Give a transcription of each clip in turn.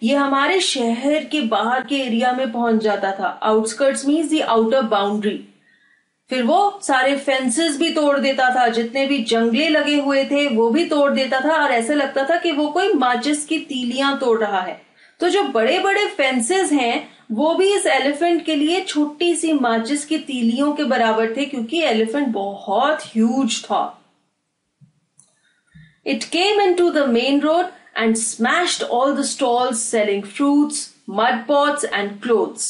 ये हमारे शहर के बाहर के एरिया में पहुंच जाता था. Outskirts means the outer boundary. फिर वो सारे फेंसेस भी तोड़ देता था, जितने भी जंगले लगे हुए थे वो भी तोड़ देता था, और ऐसे लगता था कि वो कोई माचिस की तीलियां तोड़ रहा है. तो जो बड़े बड़े फेंसेस हैं वो भी इस एलिफेंट के लिए छोटी सी माचिस की तीलियों के बराबर थे, क्योंकि एलिफेंट बहुत ह्यूज था. It came into the main road and smashed all the stalls selling fruits, mud pots and clothes.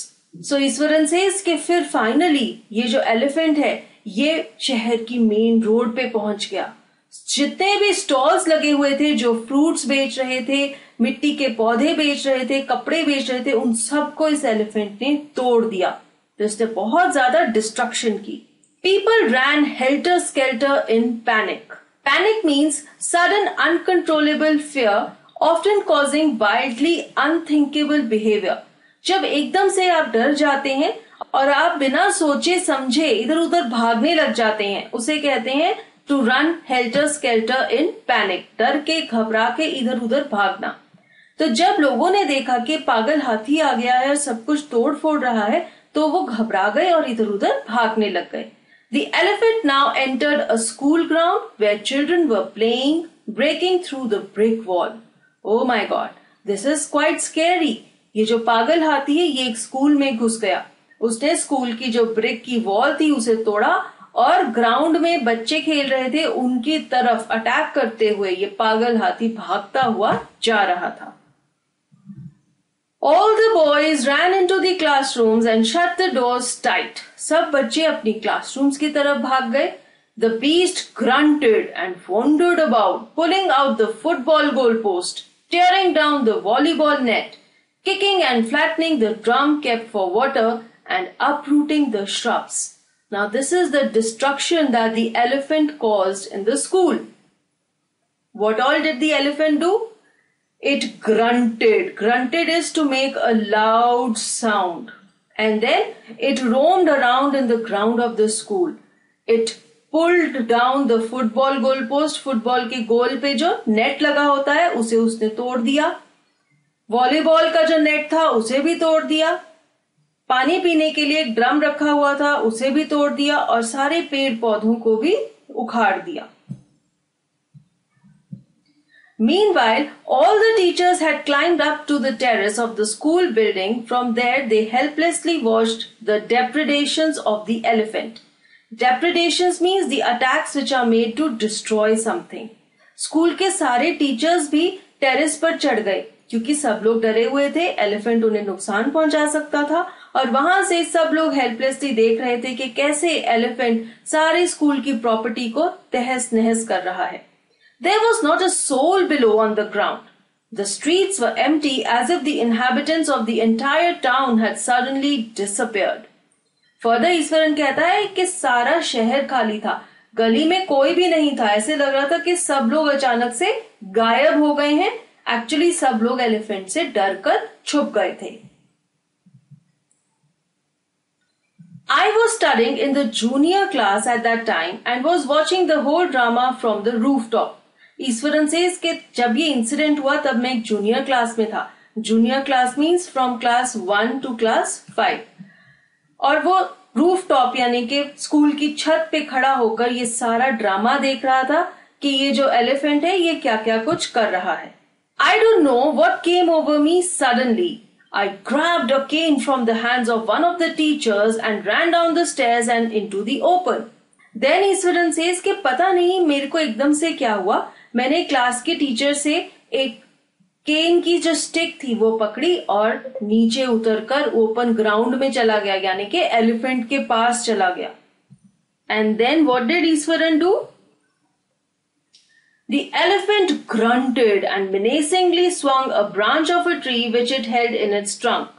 So Eswaran says कि फिर फाइनली ये जो एलिफेंट है ये शहर की मेन रोड पे पहुंच गया. जितने भी स्टॉल्स लगे हुए थे, जो फ्रूट्स बेच रहे थे, मिट्टी के पौधे बेच रहे थे, कपड़े बेच रहे थे, उन सबको इस एलिफेंट ने तोड़ दिया. तो इसने बहुत ज्यादा डिस्ट्रक्शन की. People ran helter skelter in panic. Panic means sudden uncontrollable fear, often causing wildly unthinkable behavior. जब एकदम से आप डर जाते हैं और आप बिना सोचे समझे इधर उधर भागने लग जाते हैं, उसे कहते हैं to run helter skelter in panic. डर के, घबरा के इधर उधर भागना. तो जब लोगों ने देखा कि पागल हाथी आ गया है और सब कुछ तोड़ फोड़ रहा है, तो वो घबरा गए और इधर उधर भागने लग गए. The elephant now entered a school ground where children were playing, breaking through the brick wall. Oh my God, this is quite scary. ये जो पागल हाथी है ये एक स्कूल में घुस गया. उसने स्कूल की जो ब्रिक की वॉल थी उसे तोड़ा और ग्राउंड में बच्चे खेल रहे थे उनकी तरफ अटैक करते हुए ये पागल हाथी भागता हुआ जा रहा था. All the boys ran into the classrooms and shut the doors tight. सब बच्चे अपनी क्लासरूम्स की तरफ भाग गए. The beast grunted and wandered about, pulling out the football goalpost, tearing down the volleyball net, kicking and flattening the drum kept for water, and uprooting the shrubs. Now this is the destruction that the elephant caused in the school. What all did the elephant do? It grunted. Grunted is to make a loud sound. And then it roamed around in the ground of the school. It pulled down the football goalpost. Football के गोल पे जो net लगा होता है उसे उसने तोड़ दिया. वॉलीबॉल का जो नेट था उसे भी तोड़ दिया. पानी पीने के लिए एक ड्रम रखा हुआ था उसे भी तोड़ दिया और सारे पेड़ पौधों को भी उखाड़ दिया. Meanwhile, all the teachers had climbed up to the terrace of the school building. From there, they helplessly watched the depredations of the elephant. Depredations means the attacks which are made to destroy something. School के सारे teachers भी terrace पर चढ़ गए क्योंकि सब लोग डरे हुए थे, एलिफेंट उन्हें नुकसान पहुंचा सकता था, और वहां से सब लोग हेल्पलेसली देख रहे थे कि कैसे एलिफेंट सारे स्कूल की प्रॉपर्टी को तहस नहस कर रहा है. There was not a soul below on the ground. The streets were empty as if the inhabitants of the entire town had suddenly disappeared. Further, Eswaran कहता है कि सारा शहर खाली था, गली में कोई भी नहीं था. ऐसे लग रहा था कि सब लोग अचानक से गायब हो गए हैं. एक्चुअली सब लोग एलिफेंट से डर कर छुप गए थे. I was studying in the junior class at that time and was watching the whole drama from the rooftop. Eswaran से इसके जब ये इंसिडेंट हुआ तब मैं एक जूनियर क्लास में था. Junior class means from class 1 to class 5. और वो रूफ टॉप यानी कि स्कूल की छत पे खड़ा होकर ये सारा ड्रामा देख रहा था कि ये जो एलिफेंट है ये क्या क्या कुछ कर रहा है. I don't know what came over me suddenly. I grabbed a cane from the hands of one of the teachers and ran down the stairs and into the open. Then Eswaran says कि पता नहीं मेरे को एकदम से क्या हुआ, मैंने क्लास के टीचर से एक केन की जो स्टिक थी वो पकड़ी और नीचे उतरकर ओपन ग्राउंड में चला गया, यानी कि एलिफेंट के पास चला गया. And then what did Eeshwaran do? The elephant grunted and menacingly swung a branch of a tree which it held in its trunk.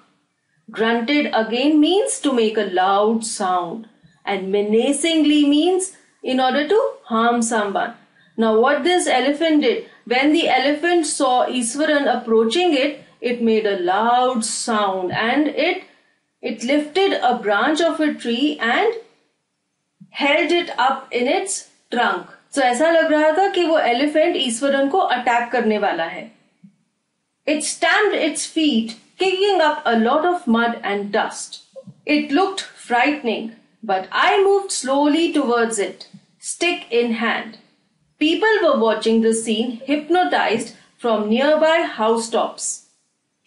Grunted again means to make a loud sound, and menacingly means in order to harm someone. Now what this elephant did, when the elephant saw Iswaran approaching it, it made a loud sound and it lifted a branch of a tree and held it up in its trunk. तो ऐसा लग रहा था कि वो elephant Eswaran को attack करने वाला है. It stamped its feet, kicking up a lot of mud and dust. It looked frightening, but I moved slowly towards it, stick in hand. People were watching the scene, hypnotized from nearby housetops.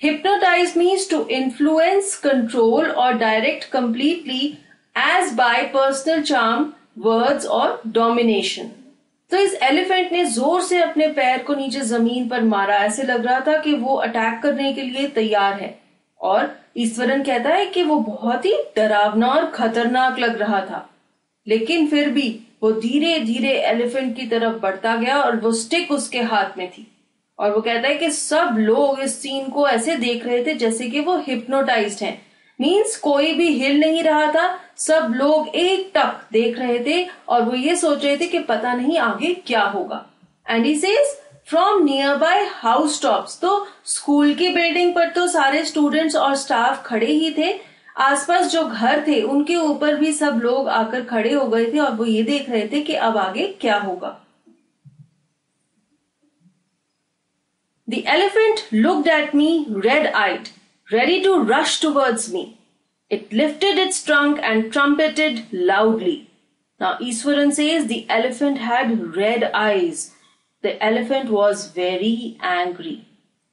Hypnotize means to influence, control, or direct completely as by personal charm, words, or domination. तो इस elephant ने जोर से अपने पैर को नीचे जमीन पर मारा, ऐसे लग रहा था कि वो अटैक करने के लिए तैयार है। और ईश्वरन कहता है कि वो बहुत ही डरावना और खतरनाक लग रहा था, लेकिन फिर भी वो धीरे धीरे एलिफेंट की तरफ बढ़ता गया और वो स्टिक उसके हाथ में थी। और वो कहता है कि सब लोग इस सीन को ऐसे देख रहे थे जैसे कि वो हिप्नोटाइज्ड हैं। मीन्स कोई भी हिल नहीं रहा था, सब लोग एक टक देख रहे थे और वो ये सोच रहे थे कि पता नहीं आगे क्या होगा। And he says from near by house tops, तो स्कूल की बिल्डिंग पर तो सारे स्टूडेंट्स और स्टाफ खड़े ही थे, आसपास जो घर थे उनके ऊपर भी सब लोग आकर खड़े हो गए थे और वो ये देख रहे थे कि अब आगे क्या होगा। The elephant looked at me red-eyed, ready to rush towards me. It lifted its trunk and trumpeted loudly. Now Iswaran says the elephant had red eyes. The elephant was very angry.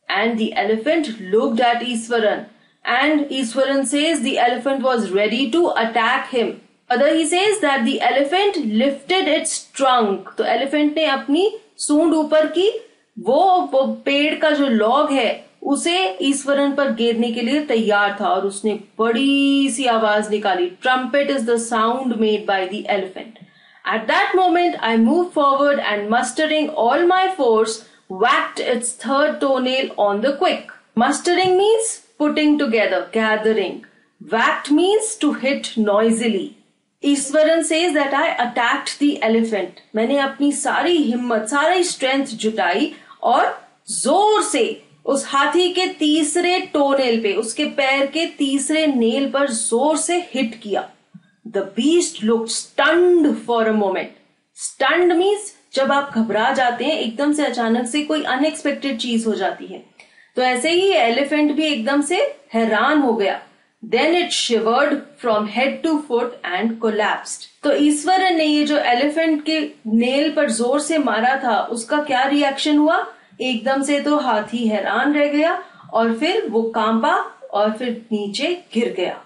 And the elephant looked at Iswaran. And Iswaran says the elephant was ready to attack him. Other he says that the elephant lifted its trunk. तो elephant ने अपनी सूंड ऊपर की, वो पेड़ का जो लॉग है उसे ईश्वरन पर गिरने के लिए तैयार था और उसने बड़ी सी आवाज निकाली। Trumpet is the sound made by the elephant. At that moment I move forward and mustering all my force whacked its third toenail on the quick. Mustering means putting together, gathering. Whacked means to hit noisily. Eswaran says that I attacked the elephant. मैंने अपनी सारी हिम्मत, सारी strength जुटाई और जोर से उस हाथी के तीसरे टोनेल पे, उसके पैर के तीसरे नेल पर जोर से हिट किया। The beast looked stunned for a moment. Stunned means जब आप घबरा जाते हैं, एकदम से अचानक से कोई अनएक्सपेक्टेड चीज हो जाती है, तो ऐसे ही एलिफेंट भी एकदम से हैरान हो गया। Then it shivered from head to foot and collapsed. तो ईश्वरन ने ये जो एलिफेंट के नेल पर जोर से मारा था, उसका क्या रिएक्शन हुआ? एकदम से तो हाथी हैरान रह गया और फिर वो कांपा और फिर नीचे गिर गया।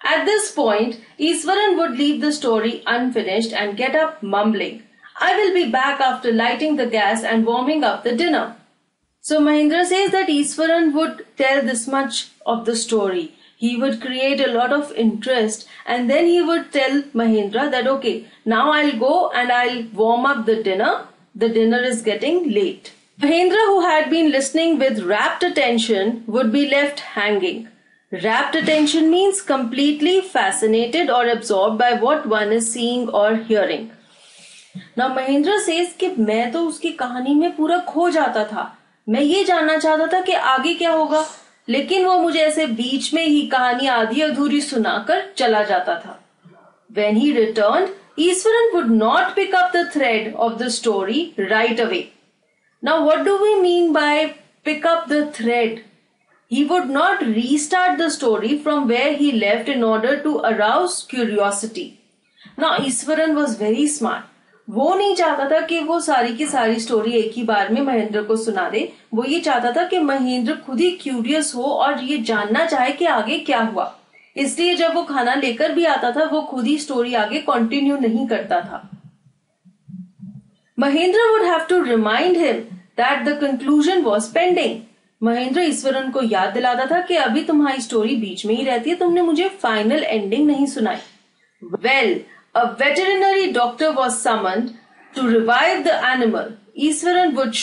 At this point, Iswaran would leave the story unfinished and get up mumbling, I will be back after lighting the gas and warming up the dinner. So Mahindra says that Iswaran would tell this much of the story. He would create a lot of interest and then he would tell Mahindra that okay, now I'll go and I'll warm up the dinner. The dinner is getting late. Mahindra, who had been listening with rapt attention, would be left hanging. Rapt attention means completely fascinated or absorbed by what one is seeing or hearing. Now Mahindra says कि मैं तो उसकी कहानी में पूरा खो जाता था, मैं ये जानना चाहता था कि आगे क्या होगा, लेकिन वो मुझे ऐसे बीच में ही कहानी आधी अधूरी सुनाकर चला जाता था। When he returned, Iswaran would not pick up the thread of the story right away. Now what do we mean by pick up the thread? He would not restart the story from where he left in order to arouse curiosity. Now Iswaran was very smart. वो नहीं चाहता था कि वो सारी की सारी story एक ही बार में महेंद्र को सुना दे। वो ये चाहता था कि महेंद्र खुद ही क्यूरियस हो और ये जानना चाहे कि आगे क्या हुआ। इसलिए जब वो खाना लेकर भी आता था, वो खुद ही स्टोरी आगे कंटिन्यू नहीं करता था। Mahendra would have to remind him that the conclusion was pending. Mahendra Eswaran को याद दिलाता था कि अभी तुम्हारी स्टोरी बीच में ही रहती है, तुमने मुझे फाइनल एंडिंग नहीं सुनाई। Well, a veterinary doctor was summoned to revive the animal. Iswaran would